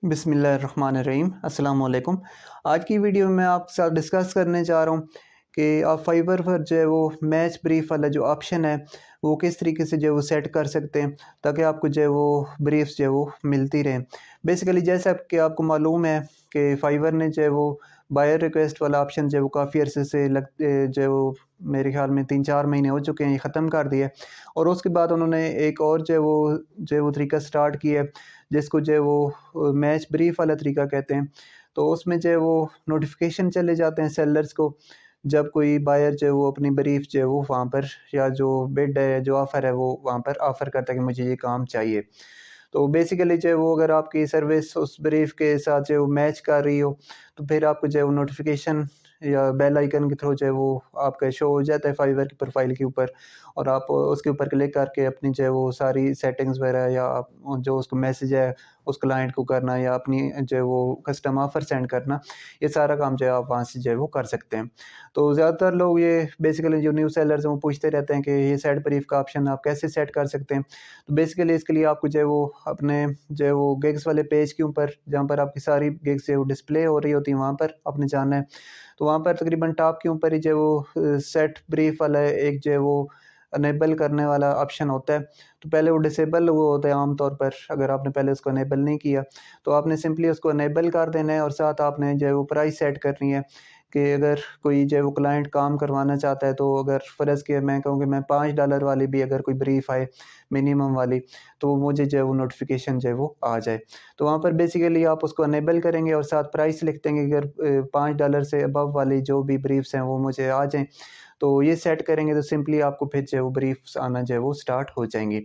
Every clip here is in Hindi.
बिस्मिल्लाहिर्रहमानिर्रहीम अस्सलाम वालेकुम। आज की वीडियो में आपके साथ डिस्कस करने जा रहा हूँ कि आप फाइवर पर जो है वो मैच ब्रीफ वाला जो ऑप्शन है वो किस तरीके से जो है वो सेट कर सकते हैं ताकि आपको जो है वो ब्रीफ्स जो है वो मिलती रहें। बेसिकली जैसा कि आपको मालूम है कि फाइवर ने जो है वो बायर रिक्वेस्ट वाला ऑप्शन जो है वो काफ़ी अरसे से जो है वो मेरे ख्याल में 3-4 महीने हो चुके हैं, ये ख़त्म कर दिया है। और उसके बाद उन्होंने एक और जो है वो तरीका स्टार्ट किया है जिसको जो है वो मैच ब्रीफ वाला तरीका कहते हैं। तो उसमें जो है वो नोटिफिकेशन चले जाते हैं सेलर्स को, जब कोई बायर जो है वो अपनी ब्रीफ जो है वो वहाँ पर या जो बिड है, जो ऑफ़र है वो वहाँ पर ऑफ़र करता है कि मुझे ये काम चाहिए। तो बेसिकली जो है वो अगर आपकी सर्विस उस ब्रीफ के साथ जो है वो मैच कर रही हो, तो फिर आपको जो है वो नोटिफिकेशन या बेल आइकन के थ्रू जो है वो आपका शो हो जाता है फाइवर की प्रोफाइल के ऊपर, और आप उसके ऊपर क्लिक करके अपनी जो है वो सारी सेटिंग्स वगैरह या जो उसको मैसेज है उस क्लाइंट को करना या अपनी जो है वो कस्टम ऑफ़र सेंड करना, ये सारा काम जो है आप वहाँ से जो है वो कर सकते हैं। तो ज़्यादातर लोग ये बेसिकली जो न्यू सेलर्स हैं वो पूछते रहते हैं कि ये सेट ब्रीफ का ऑप्शन आप कैसे सेट कर सकते हैं। तो बेसिकली इसके लिए आपको जो है वो अपने जो है वो गिग्स वाले पेज के ऊपर, जहाँ पर आपकी सारी गिग्स जो है वो डिस्प्ले हो रही होती हैं, वहाँ पर आपने जाना है। तो वहाँ पर तकरीबन टॉप के ऊपर ही जो है वो सेट ब्रीफ वाला एक जो है वो अनेबल करने वाला ऑप्शन होता है। तो पहले वो डिसेबल वो होता है आम तौर पर, अगर आपने पहले उसको अनेबल नहीं किया, तो आपने सिंपली उसको अनेबल कर देना है और साथ आपने जो है वो प्राइस सेट करनी है कि अगर कोई जो है वो क्लाइंट काम करवाना चाहता है, तो अगर फ़र्ज़ के मैं कहूँ कि मैं $5 वाली भी अगर कोई ब्रीफ आए मिनिमम वाली, तो मुझे जो है वो नोटिफ़िकेशन जो है वो आ जाए। तो वहाँ पर बेसिकली आप उसको अनेबल करेंगे और साथ प्राइस लिख देंगे, अगर $5 से अबव वाली जो भी ब्रीफ्स हैं वो मुझे आ जाएँ। तो ये सेट करेंगे तो सिंपली आपको फिर जो है वो ब्रीफ्स आना जो है वो स्टार्ट हो जाएँगी।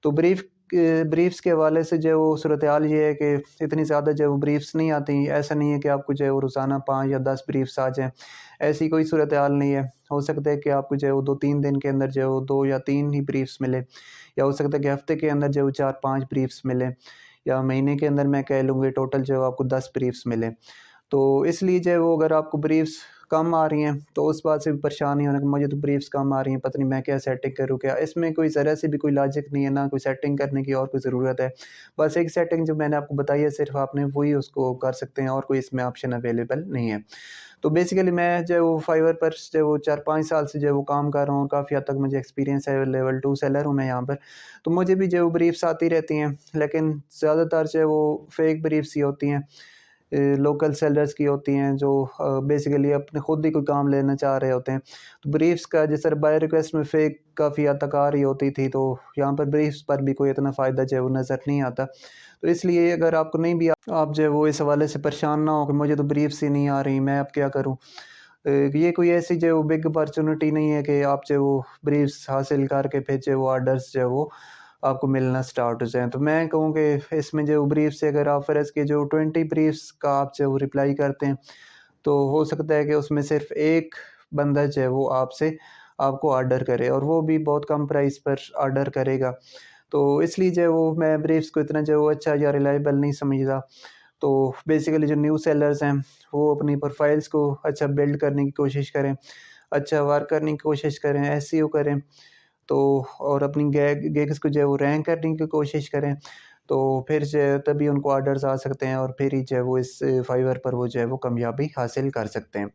तो ब्रीफ्स के हवाले से जो है वो सूरत-ए-हाल ये है कि इतनी ज़्यादा जो है वो ब्रीफ्स नहीं आती। ऐसा नहीं है कि आपको जो है वो रोज़ाना 5 या 10 ब्रीफ्स आ जाएँ, ऐसी कोई सूरत-ए-हाल नहीं है। हो सकता है कि आपको जो है वो 2-3 दिन के अंदर जो है वो 2 या 3 ही ब्रीफ्स मिले, या हो सकता है कि हफ़्ते के अंदर जो है वो 4-5 ब्रीफ्स मिलें, या महीने के अंदर मैं कह लूँ कि टोटल जो है आपको 10 ब्रीफ्स मिलें। तो इसलिए जो है वो अगर आपको ब्रीफ्स कम आ रही हैं, तो उस बात से भी परेशान नहीं होना कि मुझे तो ब्रीफ्स कम आ रही हैं, पता नहीं मैं क्या सेटिंग करूँ क्या? इसमें कोई ज़रा से भी कोई लॉजिक नहीं है, ना कोई सेटिंग करने की और कोई ज़रूरत है। बस एक सेटिंग जो मैंने आपको बताई है सिर्फ़ आपने वही उसको कर सकते हैं, और कोई इसमें ऑप्शन अवेलेबल नहीं है। तो बेसिकली मैं जो है वो फाइवर पर जो है वो 4-5 साल से जो है वो काम कर रहा हूँ, काफ़ी हद तक मुझे एक्सपीरियंस है, लेवल 2 सेलर हूँ मैं यहाँ पर। तो मुझे भी जो है वो ब्रीफ्स आती रहती हैं, लेकिन ज़्यादातर जो है वो फेक ब्रीफ्स ही होती हैं। लोकल सेलर्स की होती हैं जो बेसिकली अपने खुद ही कोई काम लेना चाह रहे होते हैं। तो ब्रीफ्स का जिस तरह बाय रिक्वेस्ट में फ़ेक काफ़ी हद तक आ रही होती थी, तो यहाँ पर ब्रीफ्स पर भी कोई इतना फ़ायदा जो है वो नज़र नहीं आता। तो इसलिए अगर आपको नहीं भी आप जो है वो इस हवाले से परेशान ना हो कि मुझे तो ब्रीफ्स ही नहीं आ रही, मैं अब क्या करूँ? ये कोई ऐसी जो है वो बिग अपॉर्च्युनिटी नहीं है कि आप जो है वो ब्रीफ्स हासिल करके फिर जो है वो ऑर्डर्स जो है वो आपको मिलना स्टार्ट हो जाएँ। तो मैं कहूँ कि इसमें जो ब्रीफ से अगर आप फ़र्ज़ के जो 20 ब्रीफ्स का आप जो रिप्लाई करते हैं, तो हो सकता है कि उसमें सिर्फ़ एक बंदा जो है वो आपसे आपको ऑर्डर करे, और वो भी बहुत कम प्राइस पर ऑर्डर करेगा। तो इसलिए जो है वो मैं ब्रीफ्स को इतना जो है वो अच्छा या रिलायबल नहीं समझता। तो बेसिकली जो न्यू सेलर्स हैं, वो अपनी प्रोफ़ाइल्स को अच्छा बिल्ड करने की कोशिश करें, अच्छा वर्क करने की कोशिश करें, एसईओ करें। तो और अपनी गिग्स को जो है वो रैंक करने की कोशिश करें, तो फिर जो है तभी उनको ऑर्डर्स आ सकते हैं, और फिर ही जो है वो इस फाइवर पर वो जो है वो कामयाबी हासिल कर सकते हैं।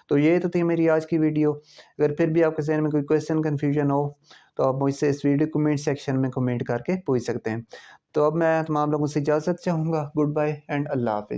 तो ये तो थी मेरी आज की वीडियो। अगर फिर भी आपके ज़हन में कोई क्वेश्चन कन्फ्यूजन हो, तो आप मुझसे इस वीडियो कमेंट सेक्शन में कमेंट करके पूछ सकते हैं। तो अब मैं तमाम लोगों से इजाज़त चाहूँगा। गुड बाय एंड अल्लाह हाफ़िज़।